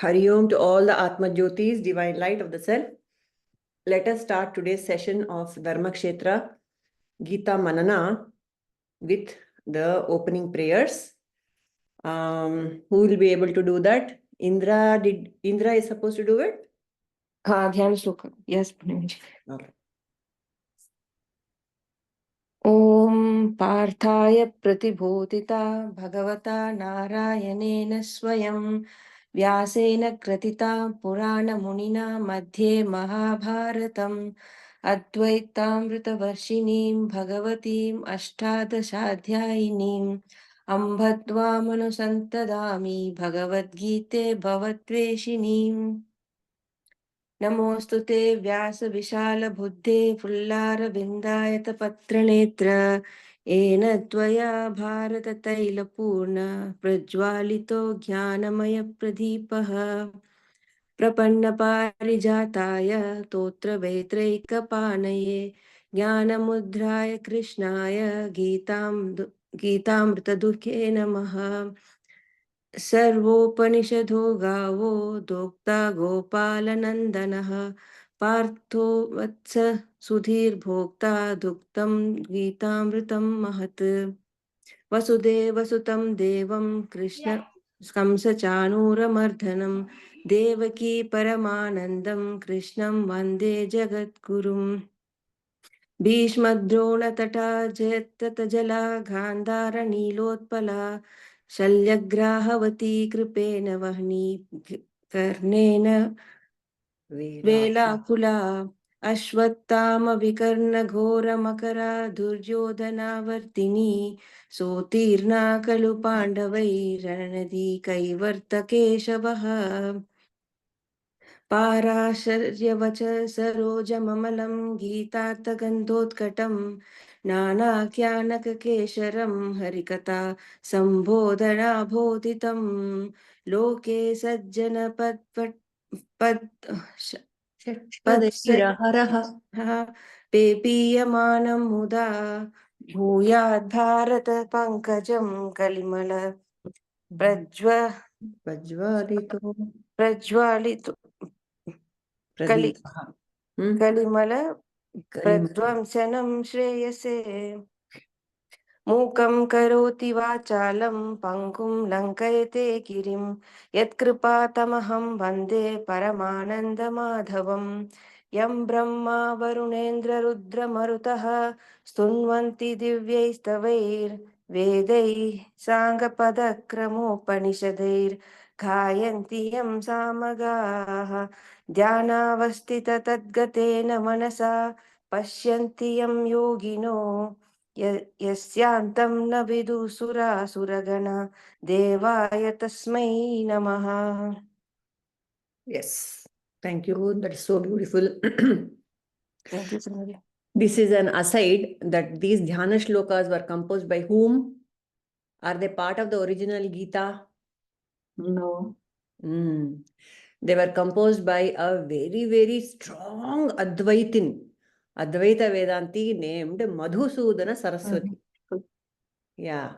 Hari Om to all the Atma Jyotis, divine light of the self. Let us start today's session of Dharma Kshetra Gita Manana with the opening prayers. Who will be able to do that? Indra is supposed to do it? Dhyana shloka. Yes, Okay. Om Parthaya Pratibhodita Bhagavata Narayanena Swayam Vyasena Kratita Purana Munina Madhye Mahabharatam Advaitamrita Varshinim Bhagavatim Ashtadashadhyayinim Ambhadvamanu Bhagavadgite Bhavatveshinim नमोऽस्तु ते व्यासविशालबुद्धे फुल्लारविन्दायतपत्रनेत्र येन त्वया भारततैलपूर्ण प्रज्वालितो ज्ञानमयप्रदीपः प्रपन्नपारिजाताय तोत्रवेत्रैकपाणये ज्ञानमुद्राय कृष्णाय गीतामृतदुःखे नमः सर्वोपनिषदो गावो दोक्ता गोपालनन्दनः पार्थो वत्स सुधीर्भोक्ता दुग्धं गीतामृतं महत् वसुदेवसुतं देवं कृष्ण कंसचाणूरमर्दनं देवकी परमानन्दं कृष्णं वन्दे जगद्गुरुम् भीष्मद्रोणतटा जयत्ततजला गान्धारनीलोत्पला शल्यग्राहवती कृपेण वह्नि कर्णेन वेलाकुला अश्वत्थामविकर्णघोरमकरा दुर्योधनावर्तिनी सोत्तीर्णा खलु पाण्डवैरणनदी कैवर्तकेशवः पाराशर्यवच सरोजममलं गीतार्थगन्धोत्कटं नानाख्यानककेशरं हरिकथा सम्बोधनाबोधितं लोके पेपीयमानं मुदा भूयाद् पंकजं कलिमल प्रज्वालितो कलिमल प्रध्वंसनं श्रेयसे मूकं करोति वाचालं पङ्कुं लङ्कयते गिरिं यत्कृपातमहं वन्दे परमानन्दमाधवं यं ब्रह्मा वरुणेन्द्ररुद्रमरुतः स्तुन्वन्ति दिव्यैस्तवैर्वेदैः साङ्गपदक्रमोपनिषदैर्गायन्ति यं सामगाः ध्यानावस्थिततद्गतेन मनसा पश्यन्ति यं योगिनो यस्यान्तं न विदुसुरासुरगणा देवाय तस्मै नमः. Yes, thank you. That is so beautiful. Thank you, Sri. This is an aside that these dhyana shlokas were composed by whom? Are they part of the original Gita? No. They were composed by a very, very strong Advaitin, Advaita Vedanti named Madhusudana Saraswati. Yeah.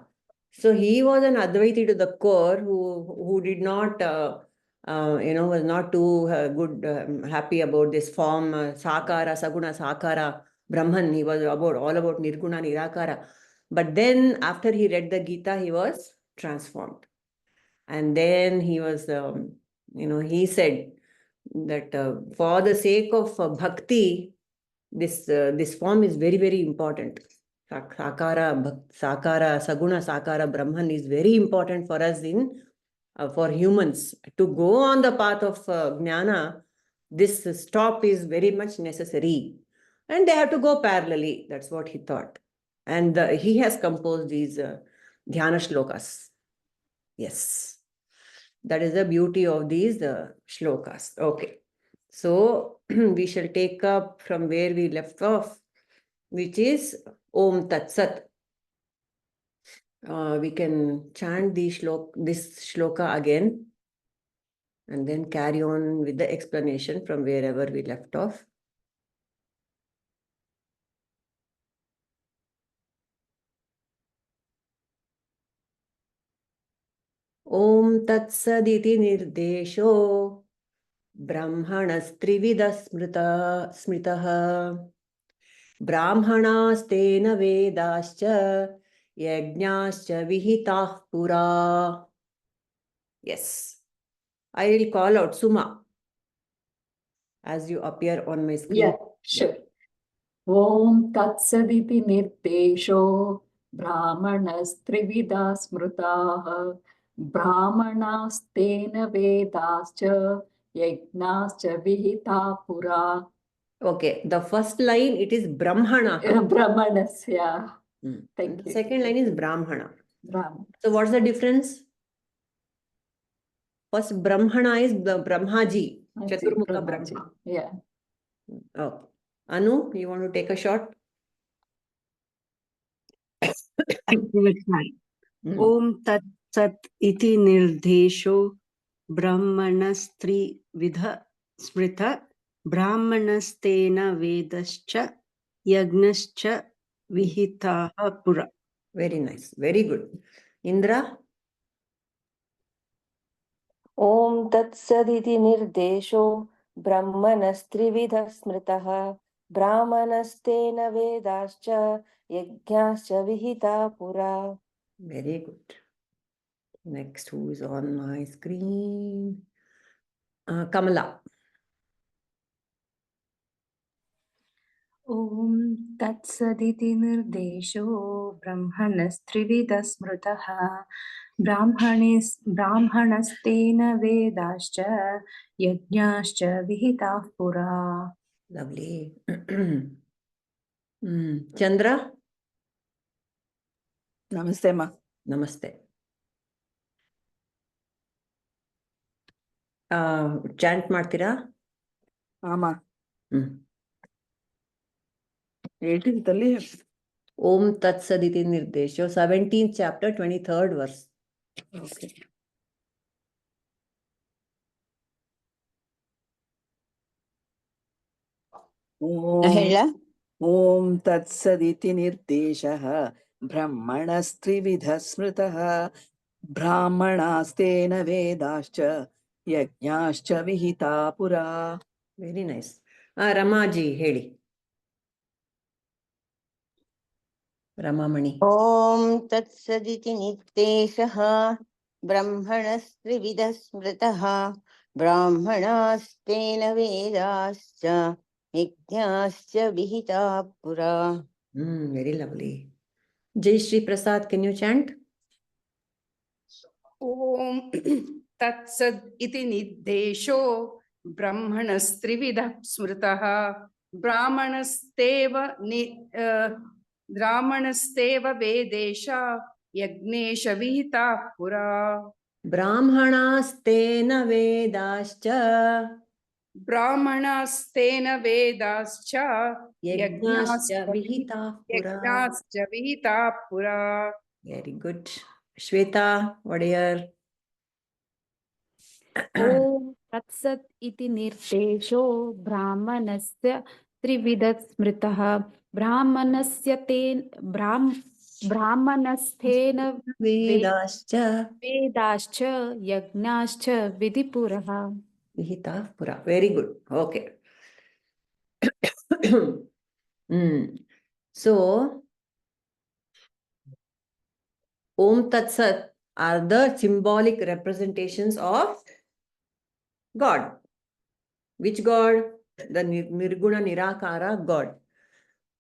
So he was an Advaiti to the core who did not, was not too happy about this form, Sakara, Saguna, Sakara, Brahman. He was all about Nirguna, Nirakara. But then after he read the Gita, he was transformed. And then he was, he said that for the sake of bhakti, this form is very, very important. Sakara, Saguna, Sakara, Brahman is very important for us for humans. To go on the path of Jnana, this stop is very much necessary. And they have to go parallelly. That's what he thought. And he has composed these Dhyana Shlokas. Yes. That is the beauty of these shlokas. Okay. So we shall take up from where we left off, which is Om Tat Sat. We can chant this shloka again and then carry on with the explanation from wherever we left off. Om Tat Saditi nirdeśho brahmaṇas tri-vidhaḥ smṛitaḥ brāhmaṇās tena vedāśh yajñāśh vihitāḥ purā. Yes. I will call out Suma as you appear on my screen. Yeah, sure. Om Tat Saditi nirdeśho brahmaṇas tri-vidhaḥ smṛitaḥ brāhmaṇās tena vedāśh yajñāśh vihitāḥ purā. Okay, the first line it is Brahmana. Brahmaṇas, yeah. Thank The you. second line is Brahmana. Brahmaṇas. So what's the difference? First Brahmana is the Brahmaji, Chaturmukha Brahmaji. Brahma. Yeah. Okay. Anu, you want to take a shot? Om Tat Sat iti nirdeśho brahmaṇas-tri-vidhaḥ smṛitaḥ brāhmaṇās tena vedāśh yajñāśh vihitāḥ purā. Very nice. Very good. Indra? Om Tat Saditi nirdeśho brahmaṇas-tri-vidhaḥ smṛitaḥ brāhmaṇās-tena vedāśh yajñāśh vihitāḥ purā. Very good. Next, who is on my screen? Kamala. Om Tat Saditi nirdeśho brahmaṇas-tri-vidhaḥ smṛitaḥ brāhmaṇās-tena vedāśh yajñāśh vihitāḥ purā. Lovely. Chandra? Namaste, ma. Namaste. Chant ಮಾಡ್ತೀರಾ? Ama. Hmm. 18th ಅಲ್ಲಿ Om Tat Saditi nirdeśho, 17th chapter, 23rd verse. Okay. Om Tat Saditi nirdeśho brahmaṇas-tri-vidhaḥ smṛitaḥ brāhmaṇās-tena vedāśh yajñāśh vihitāḥ purā. Very nice. Ramaji, heli. Ramamani. Om Tat Saditi nirdeśho brahmaṇas-tri-vidhaḥ smṛitaḥ brāhmaṇās tena vedāśh yajñāśh vihitāḥ purā. Very lovely. Jai Shri Prasad, can you chant? Om Tat Sat iti nirdeśho brahmaṇas-tri-vidhaḥ smṛitaḥ brāhmaṇasteva vedeśha yajñāśh vihitāḥ purā. Brahmaṇās tena vedāśh Brahmaṇās-tena vedāśh yajñāśh vihitāḥ purā. Very good. Shweta, whatever. Om Tat Sat iti nirdeśho brahmaṇasya tri-vidhaḥ smṛitaḥ brāhmaṇastena Vedāśh vedāśh yajñāśh vihitāḥ. vihitāḥ purā. Very good. Okay. So, Om Tat Sat are the symbolic representations of God. Which God? The Nirguna Nirakara God.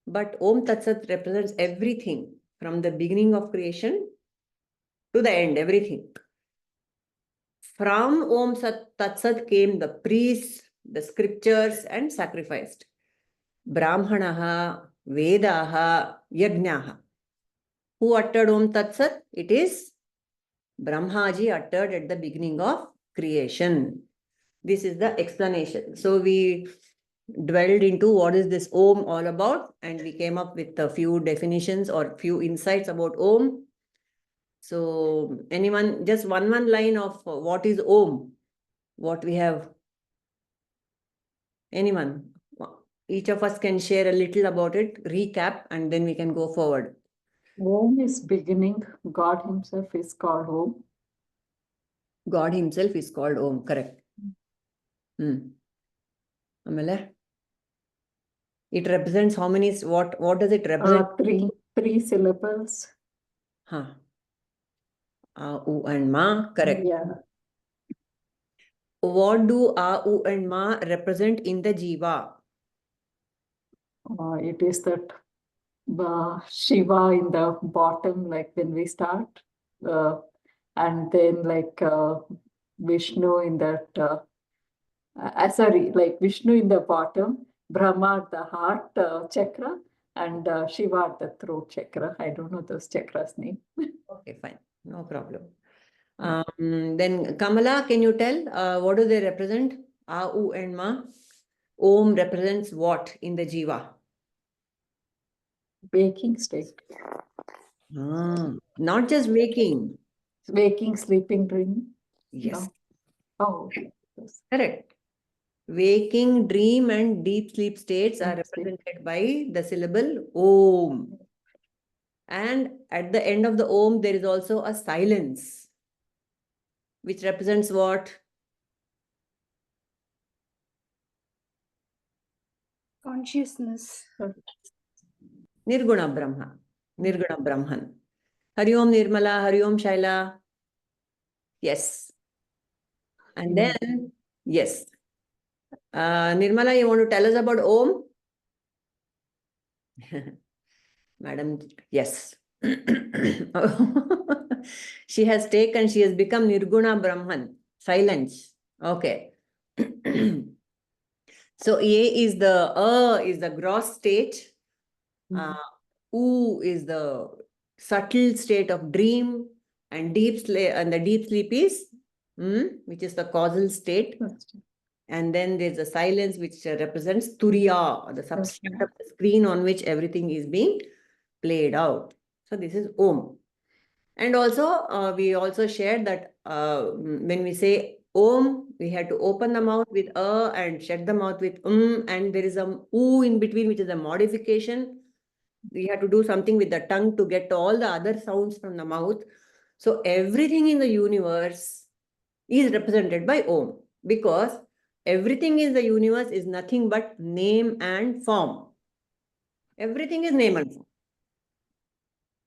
But Om Tat Sat represents everything from the beginning of creation to the end, everything. From Om Tat Sat came the priests, the scriptures, and sacrificed. Brahmanaha, Vedaha, Yajñāha. Who uttered Om Tat Sat? It is Brahmaji uttered at the beginning of creation. This is the explanation. So we dwelled into what is this Om all about, and we came up with a few definitions or few insights about Om. So anyone, just one line of what is Om, what we have. Anyone? Each of us can share a little about it, recap, and then we can go forward. Om is beginning. God himself is called Om. God himself is called Om, correct. Amala? It represents how many, what does it represent? Three syllables. A, U and Ma, correct. Yeah. What do A, U and Ma represent in the Jiva? It is that Shiva in the bottom, like when we start, and then like Vishnu in that, like Vishnu in the bottom, Brahma at the heart chakra, and Shiva at the throat chakra. I don't know those chakras' name. Okay, fine. No problem. Then Kamala, can you tell what do they represent? A, U and Ma. Om represents what in the Jiva? Waking state. Not just waking. Waking, sleeping, dreaming. Yes. No? Oh, yes. Correct. Waking, dream and deep sleep states are represented by the syllable Om. And at the end of the Om, there is also a silence, which represents what? Consciousness. Nirguna Brahma. Nirguna Brahman. Hari Om Nirmala, Hari Om Shaila. Yes. And then, yes. Nirmala, you want to tell us about Om? Madam, yes. She has become Nirguna Brahman, silence. Okay. So A is the gross state. U is the subtle state of dream, and the deep sleep is, which is the causal state. And then there's a silence which represents Turiya, the substance of the screen on which everything is being played out. So this is Om. And also, we also shared that when we say Om, we had to open the mouth with A and shut the mouth with and there is a U in between, which is a modification. We had to do something with the tongue to get all the other sounds from the mouth. So everything in the universe is represented by Om, because everything in the universe is nothing but name and form. Everything is name and form.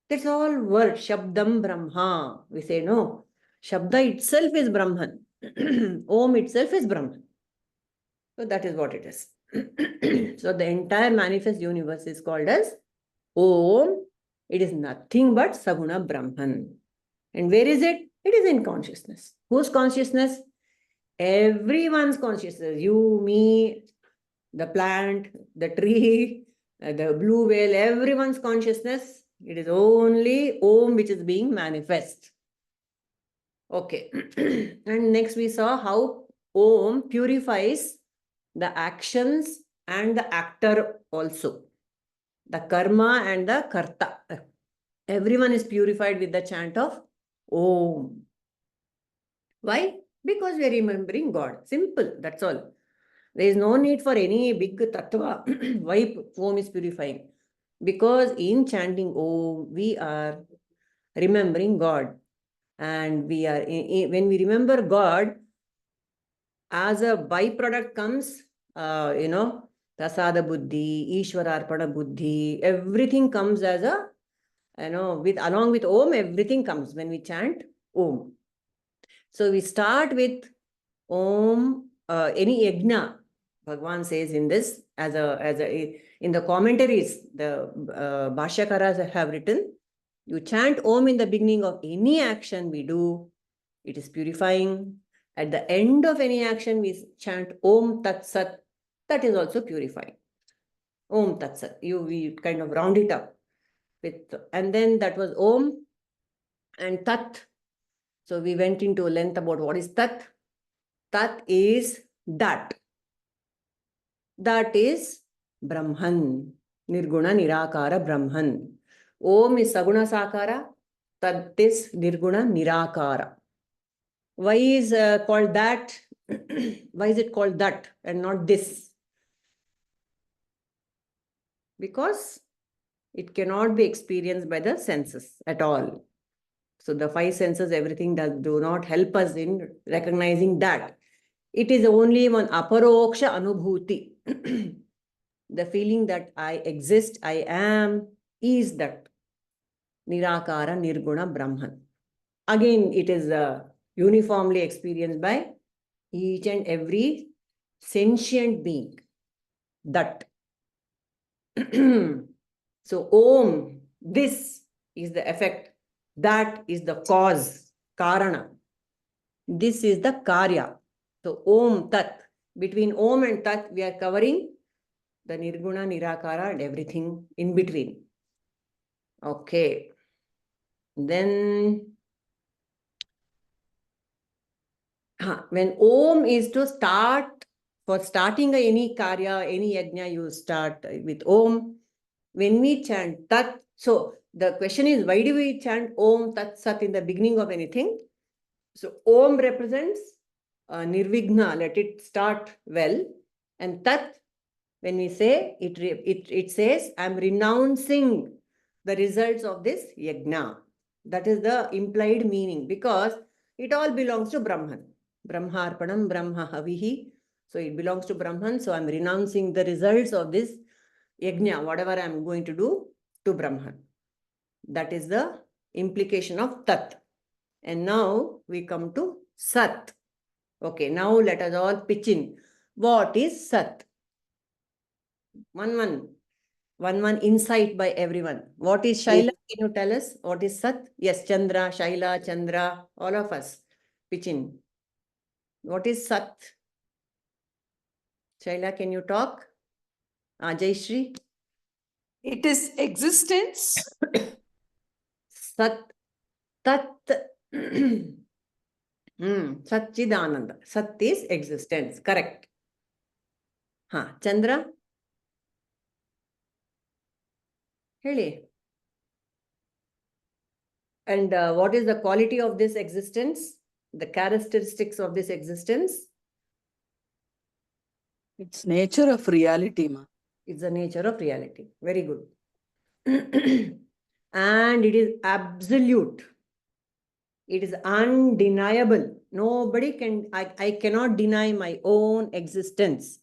That's all word. Shabdam Brahma. We say no. Shabda itself is Brahman. Om itself is Brahman. So that is what it is. So the entire manifest universe is called as Om. It is nothing but Saguna Brahman. And where is it? It is in consciousness. Whose consciousness? Everyone's consciousness. You, me, the plant, the tree, the blue whale, everyone's consciousness. It is only Om which is being manifest. Okay. And next we saw how Om purifies the actions and the actor also. The karma and the karta. Everyone is purified with the chant of Om. Why? Because we are remembering God. Simple. That's all. There is no need for any big tattva. Why Om is purifying? Because in chanting Om, we are remembering God. And we are, when we remember God, as a byproduct comes, Prasada Buddhi, Ishwararpana Buddhi, everything comes as a, along with Om, everything comes when we chant Om. So we start with Om, any yajna, Bhagavan says in this, in the commentaries, the Bhashyakaras have written, you chant Om in the beginning of any action we do, it is purifying. At the end of any action, we chant Om Tat Sat, that is also purifying. Om Tat Sat, we kind of round it up with, and then that was Om and Tat. So we went into length about what is Tat. Tat is that. That is Brahman, Nirguna Nirakara Brahman. Om is Saguna Sakara, Tat is Nirguna Nirakara. Why is called that? Why is it called that and not this? Because it cannot be experienced by the senses at all. So the five senses, everything that do not help us in recognizing that. It is only one aparoksha anubhuti. The feeling that I exist, I am, is that nirakara, nirguna, brahman. Again, it is uniformly experienced by each and every sentient being. That. So, Om, this is the effect. That is the cause, karana. This is the karya. So, Om, Tat. Between Om and Tat, we are covering the nirguna, nirakara, and everything in between. Okay. Then, when Om is to start, for starting any karya, any yajna, you start with Om. When we chant Tat, so the question is, why do we chant Om Tat Sat in the beginning of anything? So Om represents nirvighna, let it start well. And Tat, when we say, it says, I'm renouncing the results of this yajna. That is the implied meaning, because it all belongs to Brahman. Brahmarpanam, Brahma Havihi. So it belongs to Brahman. So I'm renouncing the results of this yajna, whatever I'm going to do, to Brahman. That is the implication of Tat. And now we come to Sat. Okay, now let us all pitch in. What is Sat? One insight by everyone. What is Shaila? Can you tell us what is Sat? Yes, Chandra, Shaila, Chandra, all of us pitch in. What is Sat? Shaila, can you talk? Jayashri? It is existence. Sat, Tat, Satchidananda. Sat is existence. Correct. Chandra? Really? And what is the quality of this existence? The characteristics of this existence? It's nature of reality, ma. It's the nature of reality. Very good. And it is absolute. It is undeniable. Nobody can, I cannot deny my own existence.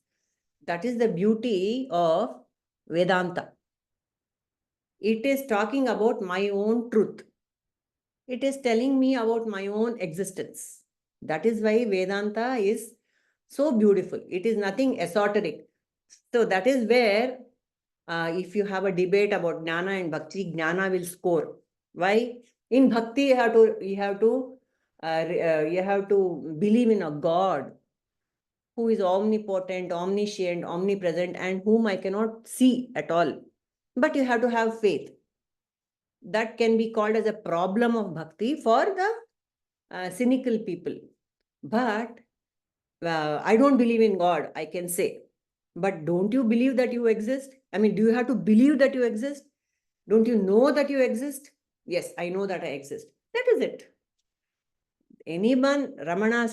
That is the beauty of Vedanta. It is talking about my own truth. It is telling me about my own existence. That is why Vedanta is so beautiful. It is nothing esoteric. So that is where, if you have a debate about jnana and bhakti, jnana will score. Why? In bhakti, you have to believe in a God who is omnipotent, omniscient, omnipresent, and whom I cannot see at all. But you have to have faith. That can be called as a problem of bhakti for the cynical people. But I don't believe in God, I can say. But don't you believe that you exist? I mean, do you have to believe that you exist? Don't you know that you exist? Yes, I know that I exist. That is it. Anyone, Ramana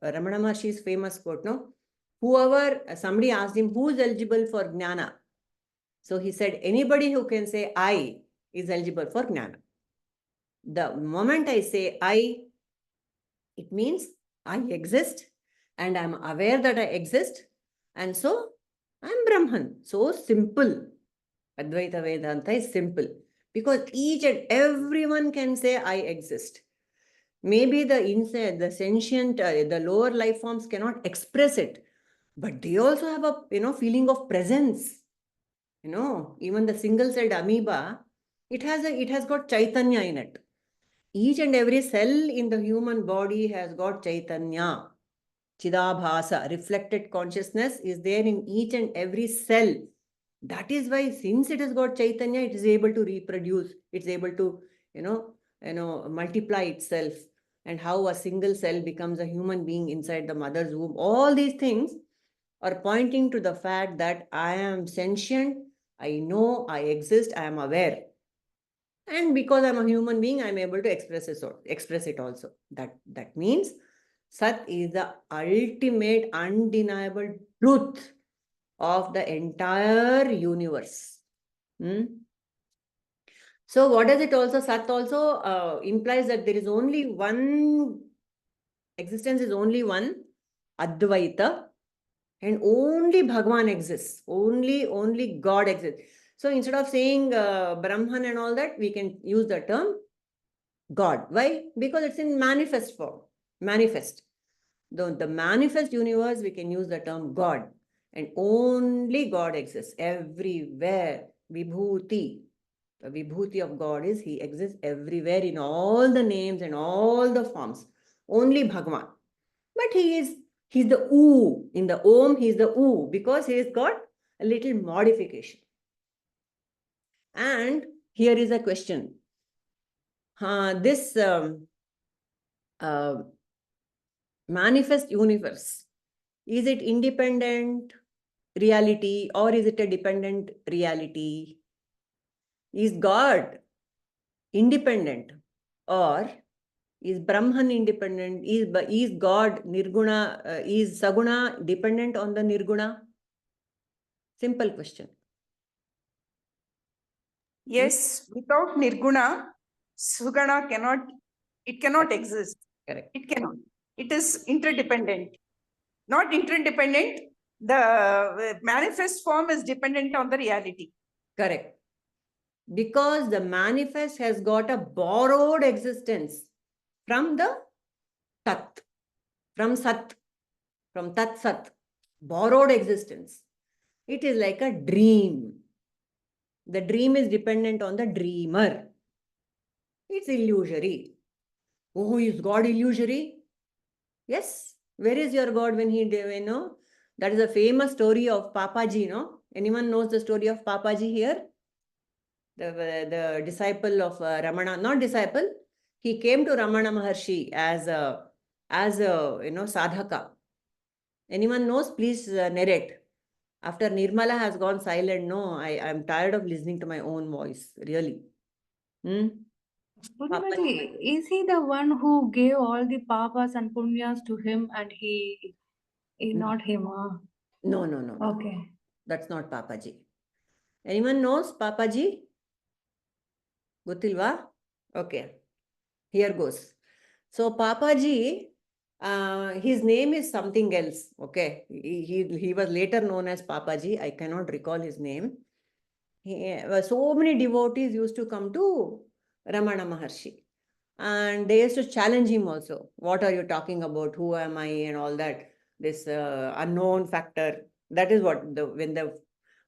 Maharshi's famous quote, no? Whoever, somebody asked him, who is eligible for jnana? So he said, anybody who can say I is eligible for jnana. The moment I say I, it means I exist and I'm aware that I exist. And so I'm Brahman. So simple. Advaita Vedanta is simple. Because each and everyone can say I exist. Maybe the sentient, the lower life forms cannot express it. But they also have a feeling of presence. Even the single-celled amoeba, it has got Chaitanya in it. Each and every cell in the human body has got Chaitanya. Chidabhasa, reflected consciousness is there in each and every cell. That is why, since it has got Chaitanya, it is able to reproduce. It's able to, multiply itself. And how a single cell becomes a human being inside the mother's womb. All these things are pointing to the fact that I am sentient. I know I exist. I am aware. And because I'm a human being, I'm able to express it also. That means Sat is the ultimate, undeniable truth of the entire universe. So what does it also? Sat also implies that there is only one existence, is only one Advaita, and only Bhagavan exists. Only God exists. So instead of saying Brahman and all that, we can use the term God. Why? Because it's in manifest form. Manifest. The manifest universe, we can use the term God. And only God exists everywhere. Vibhuti. The Vibhuti of God is He exists everywhere in all the names and all the forms. Only Bhagavan. But he's the U. In the Om, he's the U because he has got a little modification. And here is a question. This manifest universe, is it independent reality or is it a dependent reality? Is God independent or is Brahman independent? Is God nirguna, is saguna dependent on the nirguna? Simple question. Yes, without nirguna, sugana cannot exist. Correct. It cannot. It is interdependent. Not interdependent, the manifest form is dependent on the reality. Correct. Because the manifest has got a borrowed existence from the Tat, from Sat, from Tat Sat, borrowed existence. It is like a dream. The dream is dependent on the dreamer. It's illusory. Oh, is God illusory? Yes. Where is your God when he, that is a famous story of Papaji, no? Anyone knows the story of Papaji here? The disciple of Ramana, not disciple, he came to Ramana Maharshi as a sadhaka. Anyone knows? Please narrate. After Nirmala has gone silent, no, I'm tired of listening to my own voice, really. Purnimati, is he the one who gave all the papas and punyas to him and he not him? No. Okay. That's not Papaji. Anyone knows Papaji? Guttilva? Okay. Here goes. So Papaji, his name is something else. Okay. He was later known as Papaji. I cannot recall his name. So many devotees used to come to Ramana Maharshi. And they used to challenge him also. What are you talking about? Who am I? And all that. This unknown factor. That is what, when the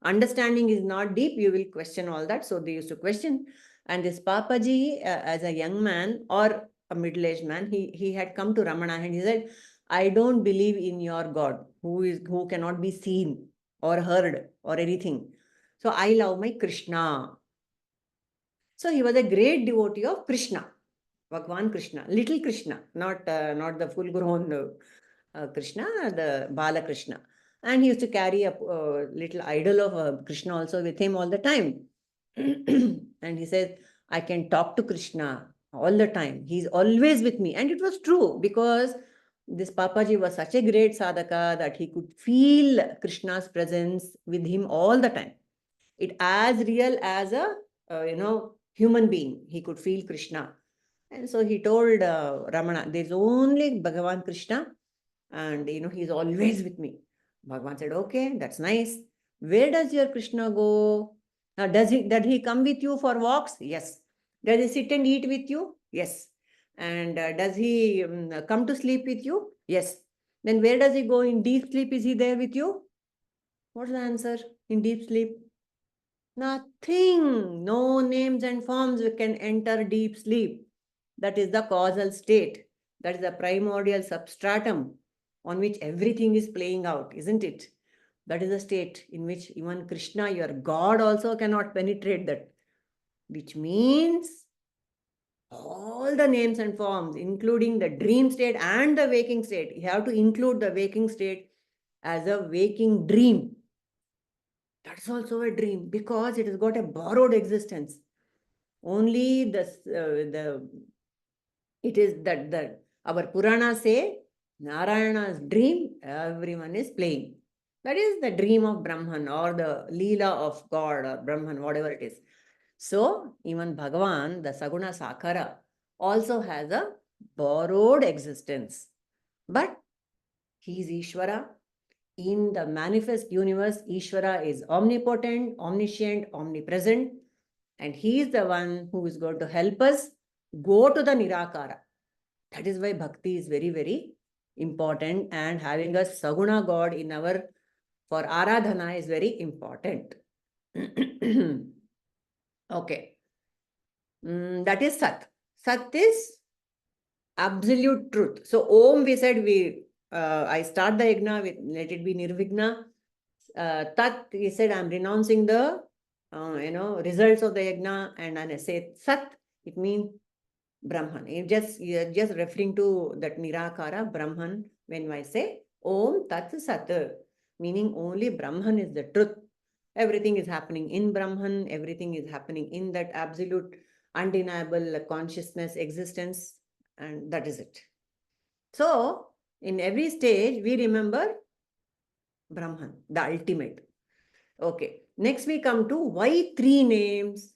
understanding is not deep, you will question all that. So they used to question. And this Papaji, as a young man or a middle-aged man, he had come to Ramana and he said, I don't believe in your God, who cannot be seen or heard or anything. So I love my Krishna. So he was a great devotee of Krishna. Bhagavan Krishna, little Krishna, not the full-grown Krishna, the Bala Krishna. And he used to carry a little idol of Krishna also with him all the time. And he says, I can talk to Krishna all the time. He's always with me. And it was true because this Papaji was such a great sadhaka that he could feel Krishna's presence with him all the time. It as real as a human being. He could feel Krishna. And so he told Ramana, there's only Bhagavan Krishna and he's always with me. Bhagavan said, okay, that's nice. Where does your Krishna go? Did he come with you for walks? Yes. Does he sit and eat with you? Yes. And does he come to sleep with you? Yes. Then where does he go in deep sleep? Is he there with you? What's the answer in deep sleep? Nothing. No names and forms can enter deep sleep. That is the causal state. That is the primordial substratum on which everything is playing out, isn't it? That is the state in which even Krishna, your God, also cannot penetrate that. Which means all the names and forms, including the dream state and the waking state. You have to include the waking state as a waking dream. That's also a dream because it has got a borrowed existence. Only it is that our Purana say Narayana's dream, everyone is playing. That is the dream of Brahman or the Leela of God or Brahman, whatever it is. So even Bhagavan, the Saguna Sakara, also has a borrowed existence. But he is Ishvara. In the manifest universe, Ishvara is omnipotent, omniscient, omnipresent, and he is the one who is going to help us go to the Nirakara. That is why bhakti is very, very important, and having a Saguna God in our for Aradhana is very important. Okay. That is Sat. Sat is absolute truth. So Om, we said I start the yajna with let it be nirvigna. Tat, he said I'm renouncing the results of the yajna, and I say Sat, it means Brahman. You're just referring to that Nirakara, Brahman, when I say Om Tat Sat, meaning only Brahman is the truth. Everything is happening in Brahman, everything is happening in that absolute, undeniable consciousness, existence, and that is it. So, in every stage, we remember Brahman, the ultimate. Okay, next we come to why 3 names?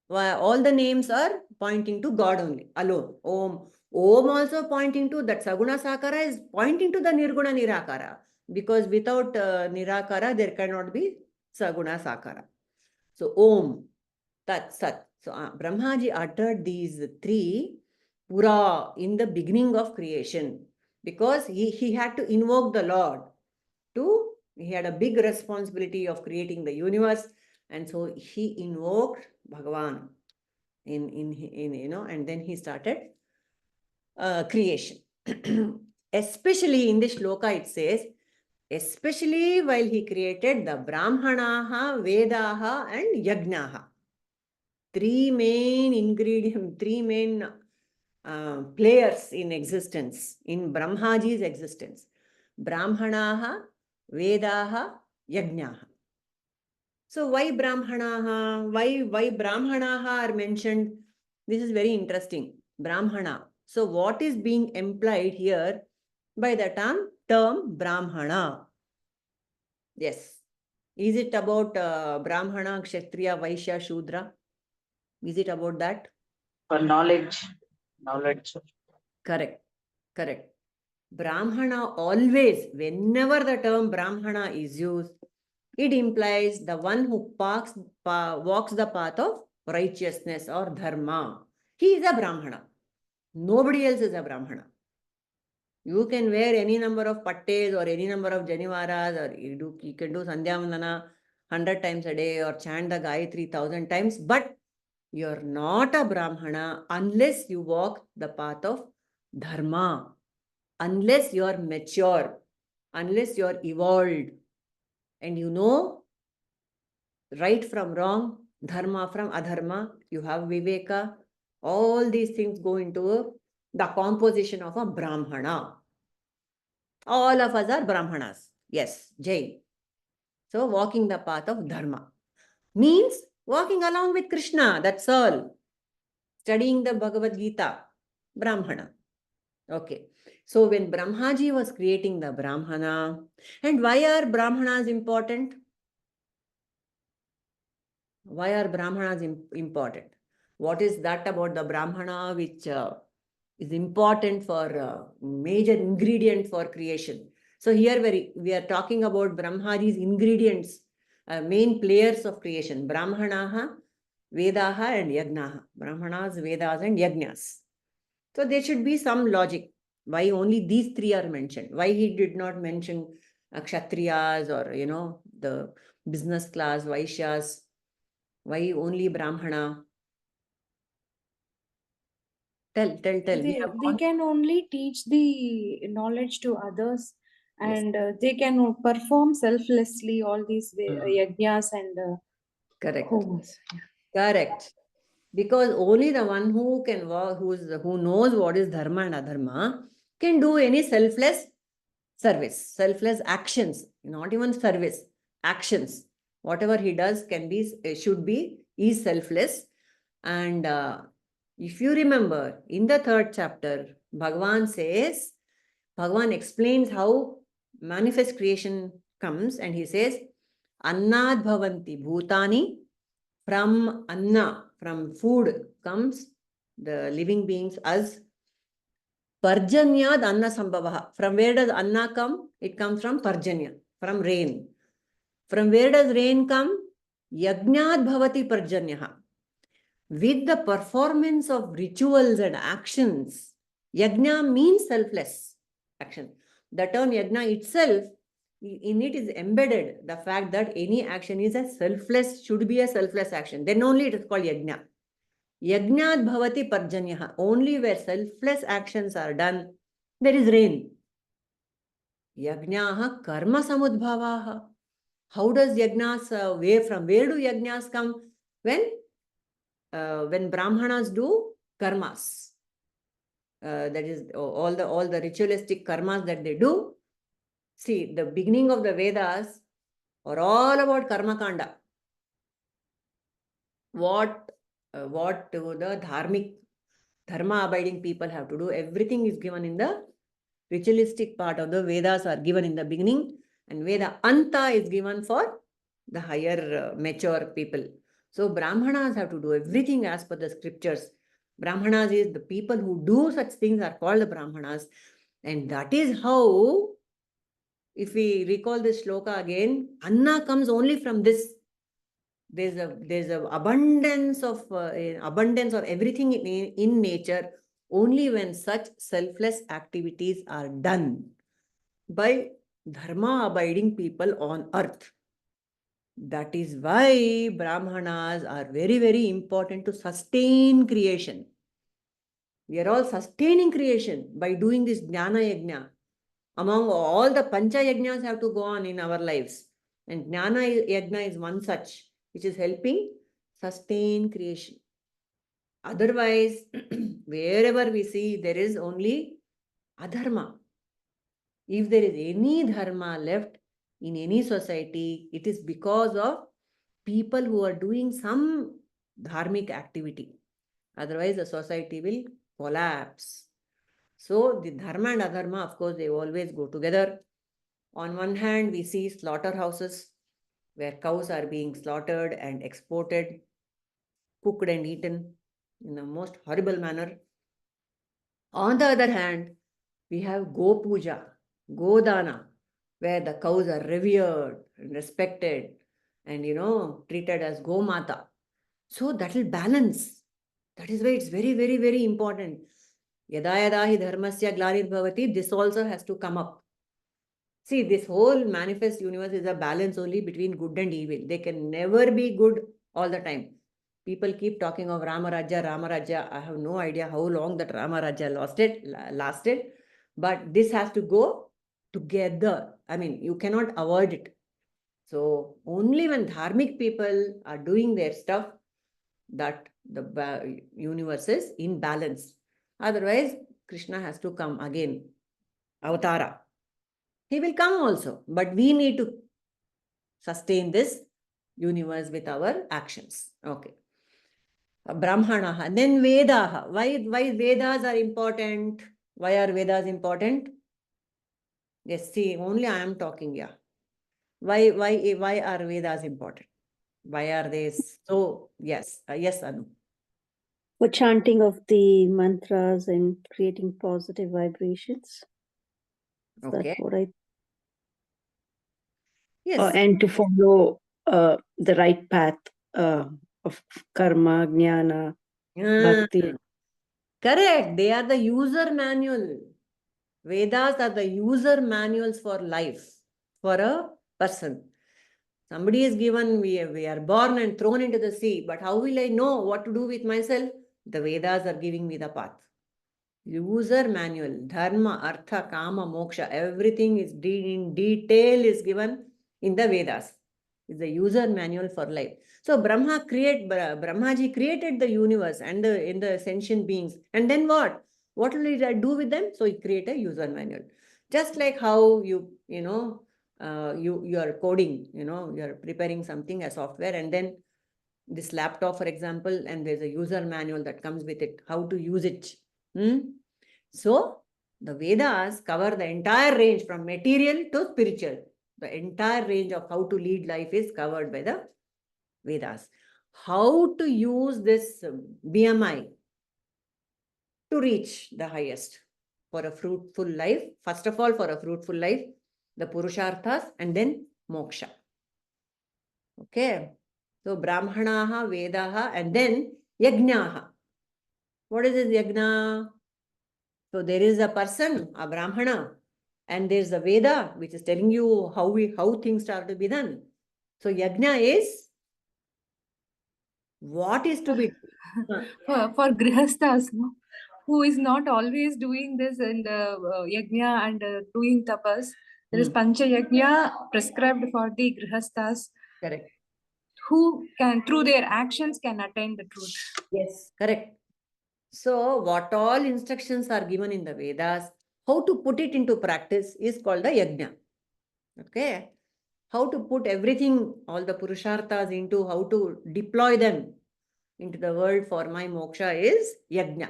Why all the names are pointing to God only, alone. Om. Om also pointing to that Saguna Sakara is pointing to the Nirguna Nirakara. Because without Nirakara, there cannot be Saguna Sakara. So Om, Tat Sat. So Brahmaji uttered these 3 purā in the beginning of creation. Because he had to invoke the Lord. He had a big responsibility of creating the universe. And so he invoked Bhagavan and then he started creation. Especially in this shloka it says, especially while he created the brahmaṇāः, vedāśh and yajñāśh. 3 main ingredients, 3 main players in existence, in Brahmaji's existence. Brahmaṇāः, vedāśh, yajñāśh. So why brahmaṇāः? Why brahmaṇāः are mentioned? This is very interesting. Brahmana. So what is being implied here by the term brahmana? Yes. Is it about brahmana, kshatriya, vaishya, shudra? Is it about that? For knowledge. Correct. Brahmana always, whenever the term brahmana is used, it implies the one who walks the path of righteousness or dharma. He is a brahmana. Nobody else is a brahmana. You can wear any number of pattes or any number of janivaras, or you can do Sandhya Vandana 100 times a day or chant the Gayatri 1000 times, but you're not a brahmana unless you walk the path of dharma, unless you're mature, unless you're evolved, and you know right from wrong, dharma from adharma, you have viveka. All these things go into the composition of a brahmana. All of us are brahmanas. Yes, Jai. So walking the path of dharma means walking along with Krishna. That's all. Studying the Bhagavadgita, brahmana. Okay. So when Brahmaji was creating the brahmana, and why are brahmanas important? Why are brahmanas important? What is that about the brahmana which is important for major ingredient for creation? So here we are talking about Brahmaji's ingredients, main players of creation. Brahmanaha, Vedaha and Yajnaha. Brahmanas, Vedas and Yajñās. So there should be some logic. Why only these 3 are mentioned? Why he did not mention Kshatriyas or, the business class, Vaishyas? Why only Brahmana? Tell. They can only teach the knowledge to others, and they can perform selflessly all these yajñās and Correct. homas. Correct. Because only the one who can walk, who knows what is dharma and adharma, can do any selfless service, selfless actions, not even service, actions. Whatever he does is selfless. And if you remember, in the 3rd chapter, Bhagavan explains how manifest creation comes, and he says, Annad bhavanti bhutani. From anna, from food comes the living beings as parjanyad anna sambhavaha. From where does anna come? It comes from parjanya, from rain. From where does rain come? Yajñād bhavati parjanyaha. With the performance of rituals and actions, yajna means selfless action. The term yajna itself, in it is embedded the fact that any action is a selfless, should be a selfless action. Then only it is called yajna. Yajñād bhavati parjanyaha. Only where selfless actions are done, there is rain. Yajñāha karma samudbhavaha. How does yajnas, from where do yajnas come? When brahmanas do karmas, that is all the ritualistic karmas that they do. See, the beginning of the Vedas are all about karma kanda. What the dharma abiding people have to do, everything is given in the ritualistic part of the Vedas are given in the beginning, and Veda Anta is given for the higher mature people. So brahmanas have to do everything as per the scriptures. Brahmanas is the people who do such things are called the brahmanas. And that is how, if we recall this shloka again, anna comes only from this. There's a abundance of everything in nature only when such selfless activities are done by dharma abiding people on earth. That is why brahmanas are very, very important to sustain creation. We are all sustaining creation by doing this jnana yajna. Among all the pancha yajnas have to go on in our lives. And jnana yajna is one such, which is helping sustain creation. Otherwise, wherever we see, there is only adharma. If there is any dharma left in any society, it is because of people who are doing some dharmic activity. Otherwise, the society will collapse. So, the dharma and adharma, of course, they always go together. On one hand, we see slaughterhouses where cows are being slaughtered and exported, cooked and eaten in the most horrible manner. On the other hand, we have Go Puja, Godana, where the cows are revered and respected and, treated as Go Mata. So that will balance. That is why it's very, very, very important. Yada yada hi dharmasya glarirбhavati, this also has to come up. See, this whole manifest universe is a balance only between good and evil. They can never be good all the time. People keep talking of Ramarajya. I have no idea how long that Ramarajya lasted. But this has to go together. I mean, you cannot avoid it. So only when dharmic people are doing their stuff, that the universe is in balance. Otherwise, Krishna has to come again. Avatara. He will come also. But we need to sustain this universe with our actions. Okay. Brahmanaha. Then Vedaha. Why Vedas are important? Why are Vedas important? Yes, see, only I am talking, yeah. Why are Vedas important? Why are they so? Yes, yes, Anu. For chanting of the mantras and creating positive vibrations. Okay. That's what I. Yes. And to follow the right path of karma, jnana, bhakti. Correct. They are the user manual. Vedas are the user manuals for life, for a person. Somebody is given, we are born and thrown into the sea, but how will I know what to do with myself? The Vedas are giving me the path. User manual, dharma, artha, kama, moksha, everything is in detail is given in the Vedas. It's the user manual for life. So Brahmaji created the universe and the sentient beings. And then what? What will he do with them? So he create a user manual. Just like how you are coding, you are preparing something, a software, and then this laptop, for example, and there's a user manual that comes with it, how to use it. So the Vedas cover the entire range from material to spiritual. The entire range of how to lead life is covered by the Vedas. how to use this BMI to reach the highest for a fruitful life. First of all, for a fruitful life, the Purusharthas, and then Moksha. Okay. So Brahmanaha, Vedaha, and then Yajñāha. What is this Yajna? So there is a person, a Brahmana, and there's a Veda, which is telling you how things are to be done. So Yajna is what is to be done. For grihasthas, no? Who is not always doing this in the yajna and doing tapas. There is pancha yajna prescribed for the grihasthas. Correct. Who can, through their actions, can attain the truth. Yes, correct. So what all instructions are given in the Vedas, how to put it into practice is called the yajna. Okay. How to put everything, all the purusharthas into, how to deploy them into the world for my moksha is yajna.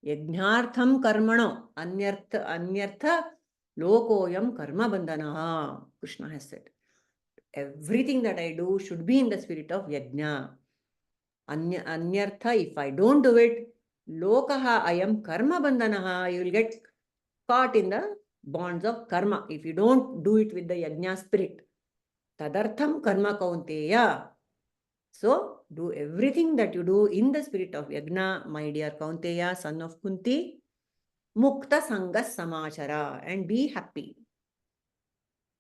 Yajñārtham karmano anyartha lokoyam karma bandhanaha. Krishna has said. Everything that I do should be in the spirit of yajna. Anyartha, if I don't do it, lokaha ayam karma bandhanaha, you will get caught in the bonds of karma if you don't do it with the yajna spirit. Tadartham karma kaunteya. So do everything that you do in the spirit of yajna, my dear Kaunteya, son of Kunti. Mukta sangas samachara, and be happy.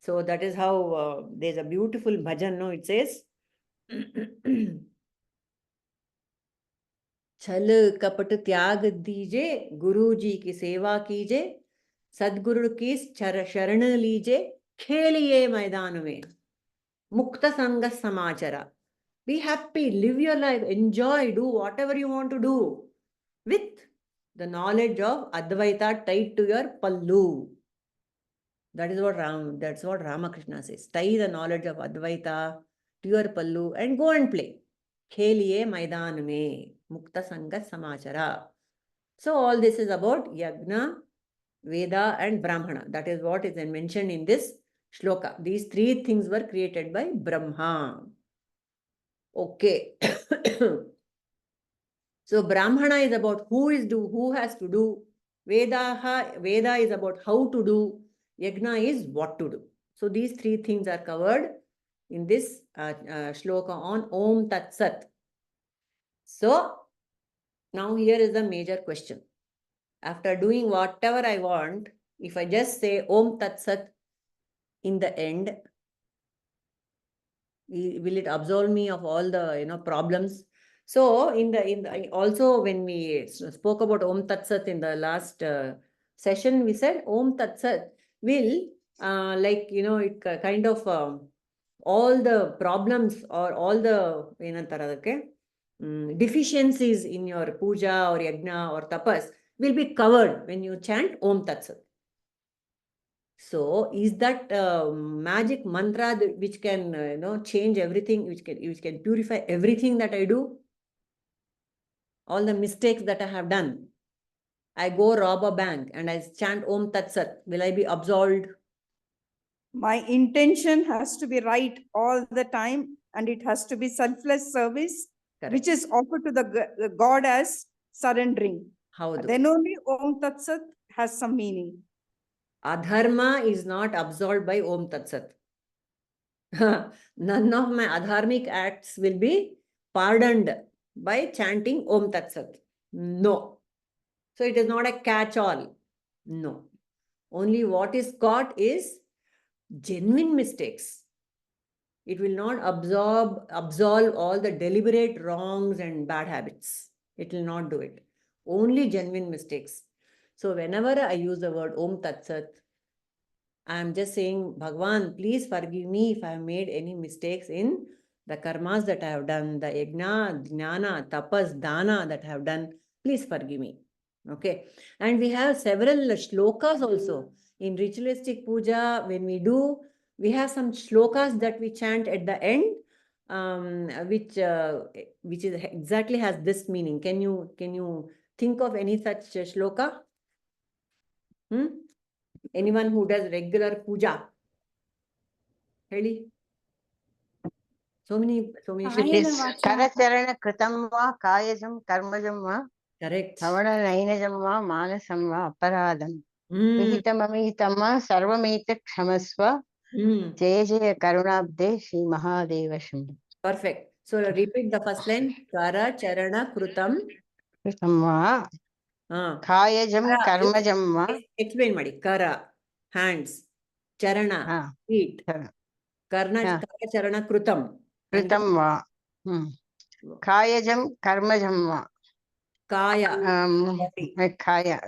So that is how there's a beautiful bhajan, no? It says, Chal kapat tyag dije, Guruji ki seva kije, Sadguru ki sharan lije, kheliye maidan mein. Mukta sangas samachara. Be happy, live your life, enjoy, do whatever you want to do with the knowledge of Advaita tied to your pallu. That's what Ramakrishna says. Tie the knowledge of Advaita to your pallu and go and play. Kheliye maidan mein, mukta sangat samachara. So all this is about Yajna, Veda and Brahmana. That is what is mentioned in this shloka. These three things were created by Brahma. Okay. So Brahmana is about who has to do. Veda is about how to do. Yajna is what to do. So these three things are covered in this shloka on Om Tat Sat. So now here is the major question. After doing whatever I want, if I just say Om Tat Sat in the end, will it absolve me of all the problems? So also when we spoke about Om Tat Sat in the last session, we said Om Tat Sat will it kind of all the problems or all the deficiencies in your puja or yajna or tapas will be covered when you chant Om Tat Sat. So is that magic mantra which can change everything, which can purify everything that I do? All the mistakes that I have done. I go rob a bank and I chant Om Tat Sat. Will I be absolved? My intention has to be right all the time, and it has to be selfless service, Correct. which is offered to the God as surrendering. How do? Then only Om Tat Sat has some meaning. Adharma is not absolved by Om Tat Sat. None of my adharmic acts will be pardoned by chanting Om Tat Sat. No. So it is not a catch-all. No. Only what is caught is genuine mistakes. It will not absolve all the deliberate wrongs and bad habits. It will not do it. Only genuine mistakes. So whenever I use the word Om Tat Sat, I am just saying, Bhagwan, please forgive me if I have made any mistakes in the karmas that I have done, the yajna, jnana, tapas, dana that I have done. Please forgive me. Okay. And we have several shlokas also. In ritualistic puja, when we do, we have some shlokas that we chant at the end, which is exactly has this meaning. Can you think of any such shloka? Anyone who does regular puja? Heli? So many It shlokas. is karacharana kritam va kayajam karmajam va Correct. savana nainajam va manasam va aparadam Mm. vihitam amihitam va sarvameta kshamasva Mm. jaya jaya karunabde Shri Mahadeva Shambhu. Perfect. So repeat the first line. Kara charana krutam. Kritam va kayajam Kara. karmajam va. Explain madi. Kara, hands. Charana, feet. Karna, Yeah. kara charana krutam. And Kritam va. Kayajam karmajam va. kaya. Body. Kaya.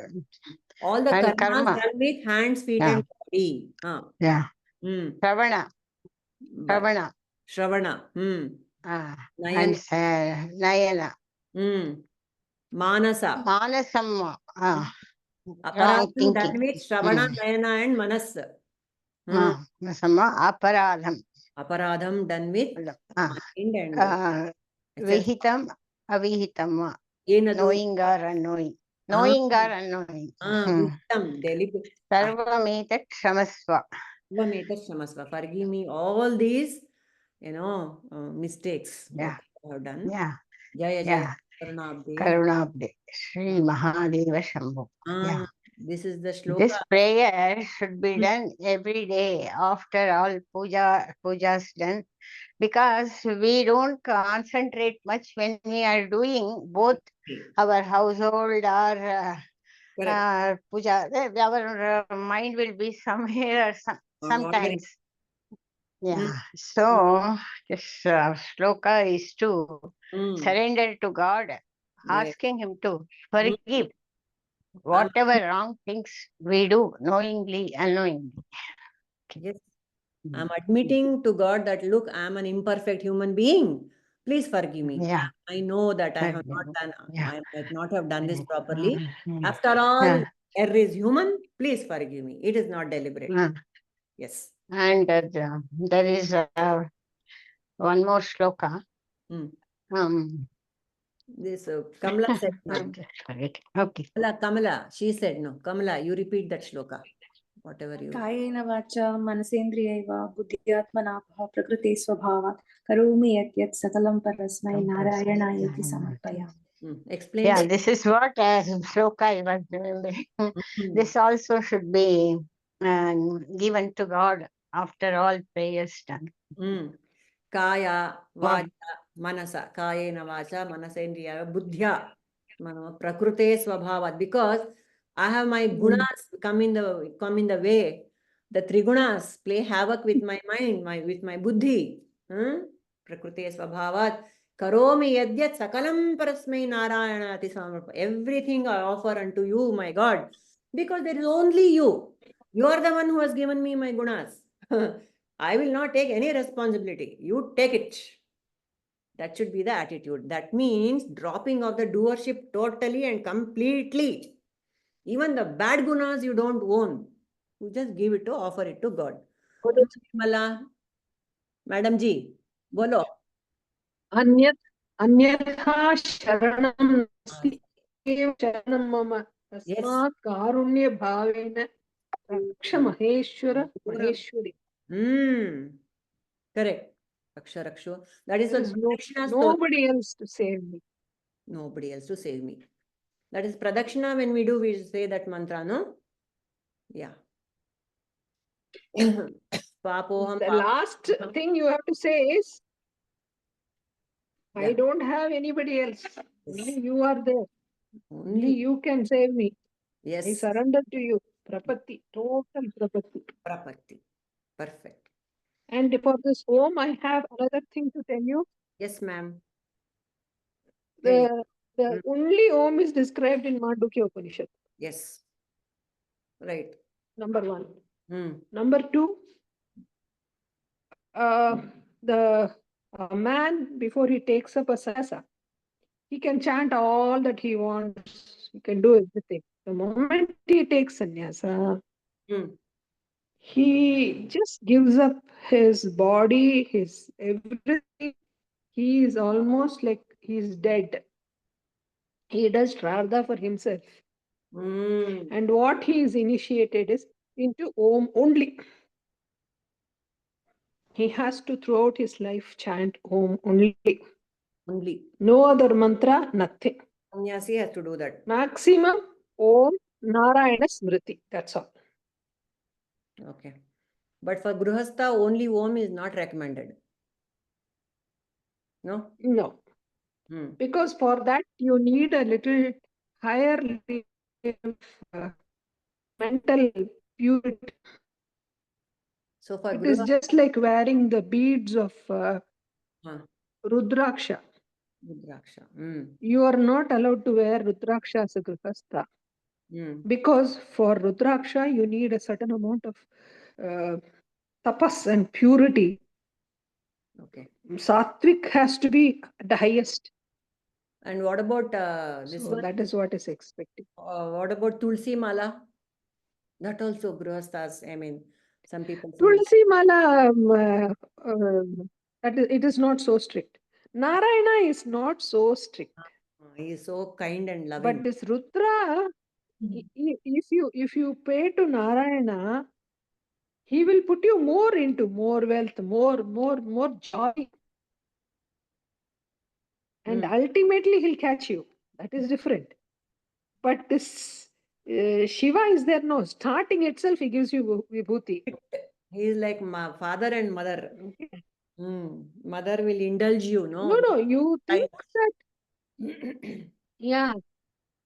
All the And karmas karma. done with hands, feet, Yeah. and body. Yeah. Mm. Shravana. Shravana. Shravana. Mm. And Nayana. Nayana. Mm. Manasa. Manasam. Wrong Aparadam thinking. done with Shravana, Nayana, and Manas. Sama aparadam. Aparadam done with mind and Vihitam, avihitam. Yenadu. Knowing or unknowing. Knowing or unknowing. Vihitam, deliberate. Sarvameta kshamasva. Forgive me all these, mistakes Yeah. what I have done. Yeah. Jaya Yeah. Jaya Karunabde. Karunabde. Shri Mahadeva Shambhu. Yeah. This is the shloka. This prayer should be done every day after all pujas done, because we don't concentrate much when we are doing both our household or puja. Our mind will be somewhere or sometimes. Yeah. So this shloka is to surrender to God, asking Him to forgive whatever wrong things we do, knowingly, unknowingly. Yes. I'm admitting to God that, look, I'm an imperfect human being. Please forgive me. Yeah. I know that I have not done, I might not have done this properly. Mm. After all, error is human. Please forgive me. It is not deliberate. Yes. And there is one more shloka. This Kamala said no. Okay. Kamala, she said no. Kamala, you repeat that shloka. Whatever you. कायेन वाचा मनसेन्द्रियैव बुद्ध्यात्मना प्रकृते स्वभावात् करोमि यत् सकलं परस्मै नारायणायेति समर्पयामि. Explain. Yeah, this is what shloka I was remembering. This also should be given to God after all prayers done. Kaya, vacha, manasa. Kayena vacha, manasendriya, buddhya. Prakrute swabhavat. Because I have my gunas come in the way. The trigunas play havoc with my mind, with my buddhi. Prakrute swabhavat. Karomi yadyat sakalam parasmai narayanati samarpa. Everything I offer unto you, my God. Because there is only you. You are the one who has given me my gunas. I will not take any responsibility. You take it. That should be the attitude. That means dropping of the doership totally and completely. Even the bad gunas you don't own. You just give it to, offer it to God. Mala, Madam Ji, bolo. Anyatha sharanam nasti sharanam mama tasmat karunya bhavena raksha maheshwara maheshwari. Correct. Raksha Raksho. That is Krishna's nobody else to save me. Nobody else to save me. That is Pradakshina. When we do, we say that mantra, no? Yeah. Papoham. The last thing you have to say is, I don't have anybody else. Only you are there. Only you can save me. Yes. I surrender to you. Prapatti. Total prapatti. Prapatti. Perfect. And for this Om, I have another thing to tell you. Yes, ma'am. The only Om is described in Mandukya Upanishad. Yes. Right. Number one. Number two, the man, before he takes up a sannyasa, he can chant all that he wants. He can do everything. The moment he takes sannyasa, he just gives up his body, his everything. He is almost like he's dead. He does Shraddha for himself. And what he is initiated is into Om only. he has to throughout his life chant Om only. Only. No other mantra, nothing. Sannyasi has to do that. Maximum Om Narayana Smriti. That's all. Okay. But for Grihastha, only Om is not recommended. No? No. Because for that you need a little higher level of mental purity. So for It is just like wearing the beads of Rudraksha. You are not allowed to wear Rudraksha as a Grihastha. Because for Rudraksha you need a certain amount of tapas and purity. Okay. Sattvic has to be the highest. And what about this So one? that is what is expected. What about Tulsi Mala? That also Grihasthas, I mean, some people say. Tulsi Mala, it is not so strict. Narayana is not so strict. He is so kind and loving. But this Rudra, if you pay to Narayana, he will put you more into more wealth, more joy. And ultimately he'll catch you. That is different. But this Shiva is there, no. Starting itself, he gives you vibhuti. He is like father and mother. Mother will indulge you, no? No, you think that, yeah,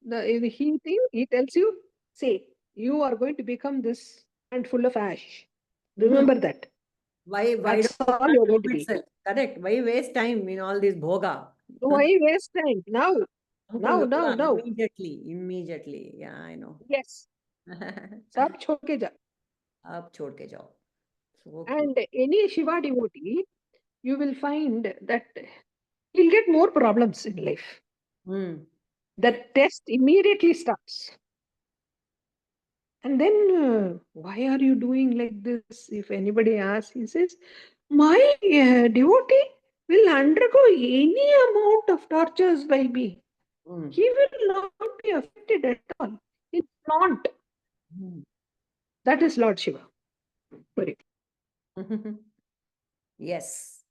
he tells you, say, you are going to become this handful of ash. Remember that. Why That's don't all you're going to be. Correct. Why waste time in all this bhoga? Why waste time? Now. Immediately. Yeah, I know. Yes. Sab chhod ke ja. Ab chhod ke jao. So and any Shiva devotee, you will find that he'll get more problems in life. The test immediately starts. And then, why are you doing like this? If anybody asks, he says, my devotee will undergo any amount of tortures by me. He will not be affected at all. He's not. That is Lord Shiva. Yes.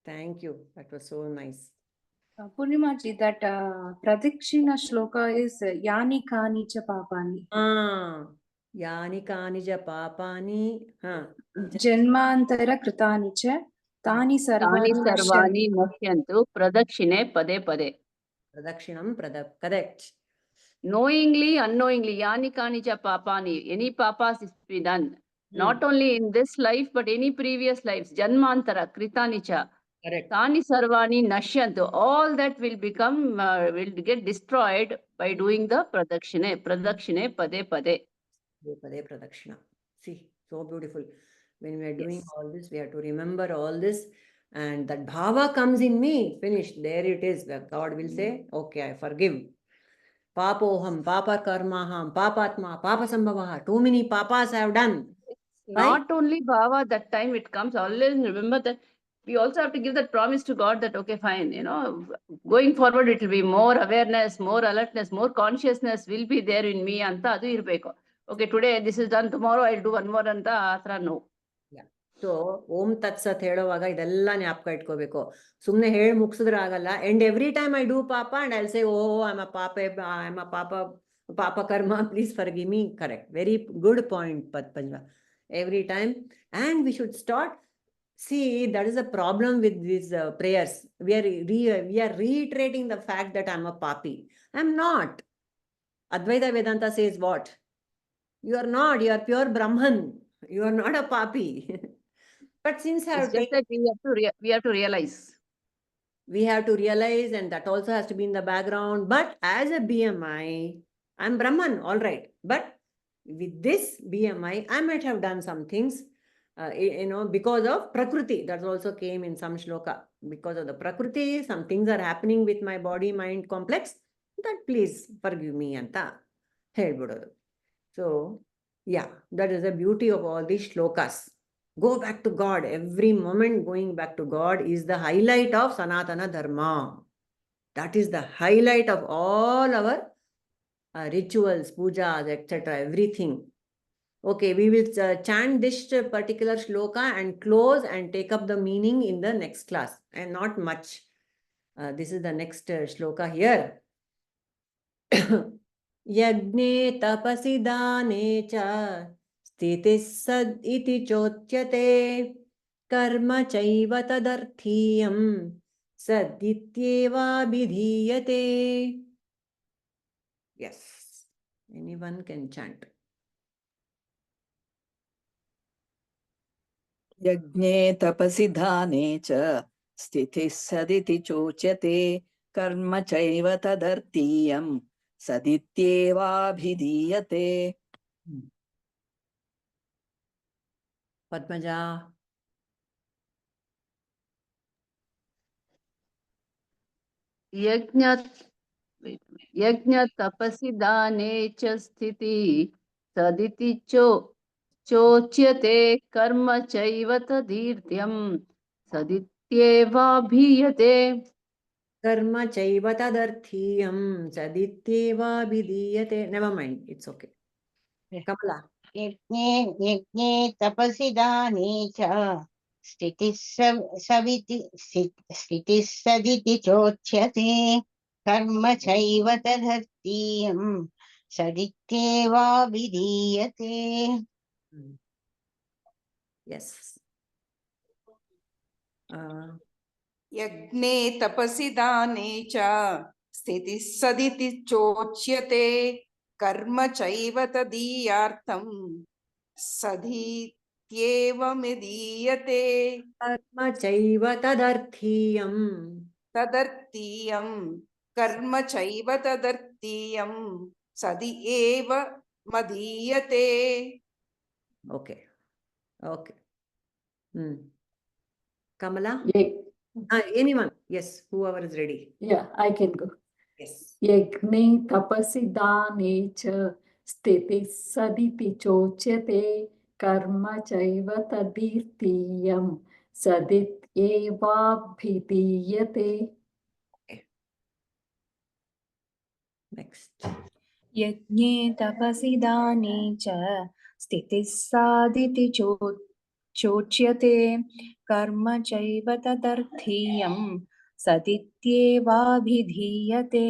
Thank you. That was so nice. Purnimaji, that pradikshina shloka is yani kani cha papani. Yani kani cha papani. Janmantara kritani cha tani sarvani nashyantu pradakshine pade pade. Pradakshinam correct. Knowingly, unknowingly, yani kani cha papani. Any papas is be done. Not only in this life, but any previous lives. Janmantara kritani cha. Tani sarvani nashyantu. All that will become, will get destroyed by doing the pradakshine pade pade. Pade pradakshina. See, so beautiful. When we are doing all this, we have to remember all this. And that bhava comes in me. Finished. There it is. God will say, okay, I forgive. Papoham, papa karmaham, papatma, papa sambhavaha. Too many papas I have done. Not only bhava, that time it comes. Always remember that we also have to give that promise to God that, okay, fine, going forward, it will be more awareness, more alertness, more consciousness will be there in me. Anta adu irbeko. Okay, today this is done, tomorrow I'll do one more anta, atra no. Yeah. So, Om Tat Sat ಹೇಳುವಾಗ ಇದೆಲ್ಲ ಜ್ಞಾಪಕ ಇಟ್ಕೋಬೇಕು. ಸುಮ್ಮನೆ ಹೇಳಿ ಮುಗಿಸಿದ್ರೆ ಆಗಲ್ಲ. And every time I do papa and I'll say, oh, I'm a papa karma, please forgive me. Correct. Very good point, Panjva. Every time. And we should start. See, that is a problem with these prayers. We are reiterating the fact that I'm a papi. I'm not. Advaita Vedanta says what? You are not. You are pure Brahman. You are not a papi. But since I have it's just that we have to realize. We have to realize, and that also has to be in the background. But as a BMI, I'm Brahman, all right. But with this BMI, I might have done some things, because of Prakriti. That also came in some shloka. Because of the Prakriti, some things are happening with my body-mind complex. That please forgive me, Anta. So, yeah, that is the beauty of all these shlokas. Go back to God. Every moment going back to God is the highlight of Sanatana Dharma. That is the highlight of all our rituals, pujas, etc. Everything. Okay, we will chant this particular shloka and close and take up the meaning in the next class, and not much. This is the next shloka here. Yajne tapasi dane cha sthiti sad iti chotyate karma chaiva tadarthiyam sadityeva vidhiyate. Yes, anyone can chant. यज्ञे तपसि दाने च स्थितिः सदिति चोच्यते कर्म चैव तदर्थीयं सदित्येवाभिधीयते. Padmaja. यज्ञ तपसि दाने च स्थिति सदिति चोच्यते कर्म चैव तदीर्त्यं सदित्येवाभिधीयते. Karma chaiva tadarthiyam sadityeva vidhiyate. Never mind, it's okay. Kamala. यज्ञे तपसि दाने च स्थितिः सदिति चोच्यते कर्म चैव तदर्थीयं सदित्येवाभिधीयते. Yes. यज्ञे तपसि दाने च स्थितिः सदिति चोच्यते कर्म चैव तदीयार्थं सदित्येवमिदीयते. Karma chaiva tadarthiyam. तदर्थीयं कर्म चैव तदर्थीयं सदि एव मदीयते. Okay. Okay. Kamala? Anyone? Yes, whoever is ready. Yeah, I can go. Yes. Yajne tapasi dane cha sthiti saditi chocyate karma chaiva tadirtiyam sadityevabhidiyate. Okay. Next. यज्ञे तपसि दाने च स्थितिः सादिति चोच्यते कर्म चैव तदर्थीयं सदित्येवाभिधीयते.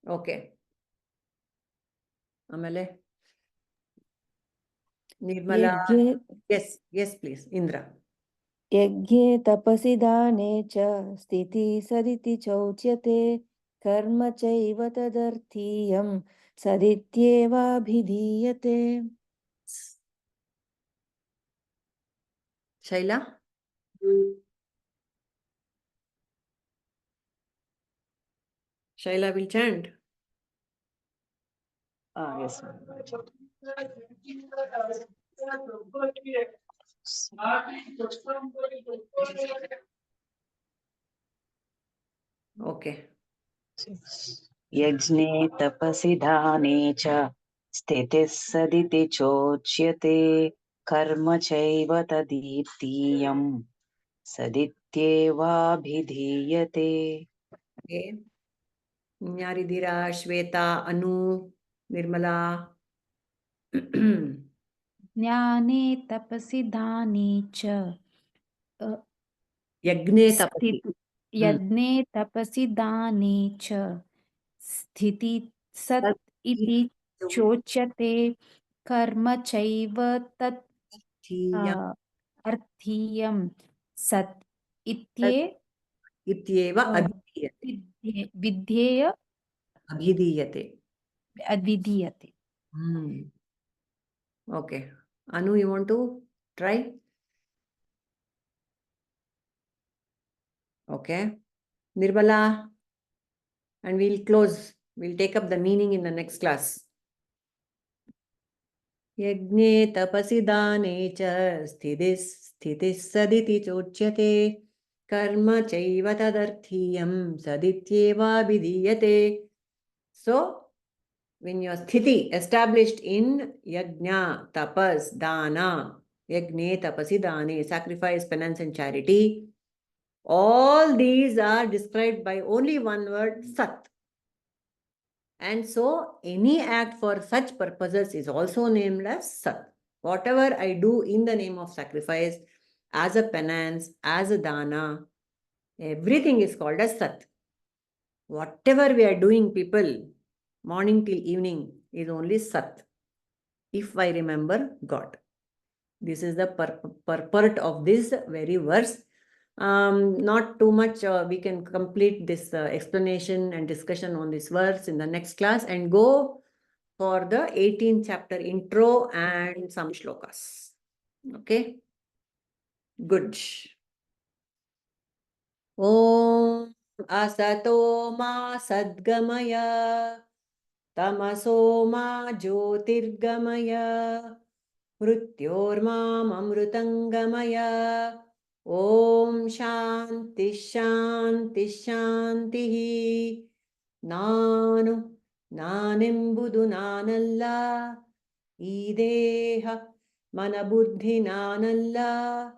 Okay. Amale? Nirmala? Yes, please. Indra. यज्ञे तपसि दाने च स्थितिः सदिति चोच्यते कर्म चैव तदर्थीयं सदित्येवाभिधीयते. Shaila? Shaila will chant. Yes. Okay. यज्ञे तपसि दाने च स्थितिः सदिति चोच्यते कर्म चैव तदीर्तीयं सदित्येवाभिधीयते. Okay. Nyaridira, Shweta, Anu, Nirmala. ज्ञाने तपसि दाने च Yagne tapasi. यज्ञे तपसि दाने च स्थिति सत् इति चोच्यते कर्म चैव तत् अर्थीयं सत् इत्येव विधेय अभिधीयते. अभिधीयते. Okay. Anu, you want to try? Okay. Nirmala. And we'll close. We'll take up the meaning in the next class. Yajne tapasi dane cha sthidis saditi chocyate karma chaiva tadarthiyam sadityeva vidhiyate. So, when your sthiti established in yajna, tapas, dana, yajne tapasi dane, sacrifice, penance and charity, all these are described by only one word, sat. And so any act for such purposes is also named as Sat. Whatever I do in the name of sacrifice, as a penance, as a dana, everything is called as Sat. Whatever we are doing, people, morning till evening, is only Sat, if I remember God. This is the purport of this very verse. Not too much, we can complete this explanation and discussion on this verse in the next class and go for the 18th chapter intro and some shlokas. Okay, good. Om asato ma sadgamaya tamaso ma jyotirgamaya mrityormam amrutangamaya. Om shanti shanti shanti. Nanu nanembudu nanalla ee deha manabuddhi nanalla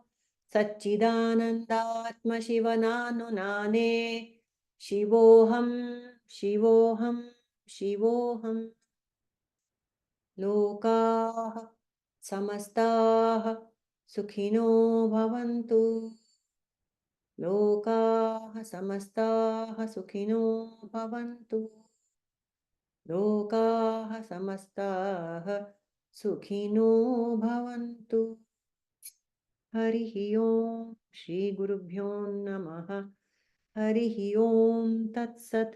Satchidanandatma Shiva nanu nane Shivoham Shivoham Shivoham Lokaha Samastaha Sukhino Bhavantu Lokaha Samastaha Sukhino Bhavantu Lokaha Samastaha Sukhino Bhavantu. Harihi Om Shri Gurubhyo Namaha. Harihi Om Tat Sat.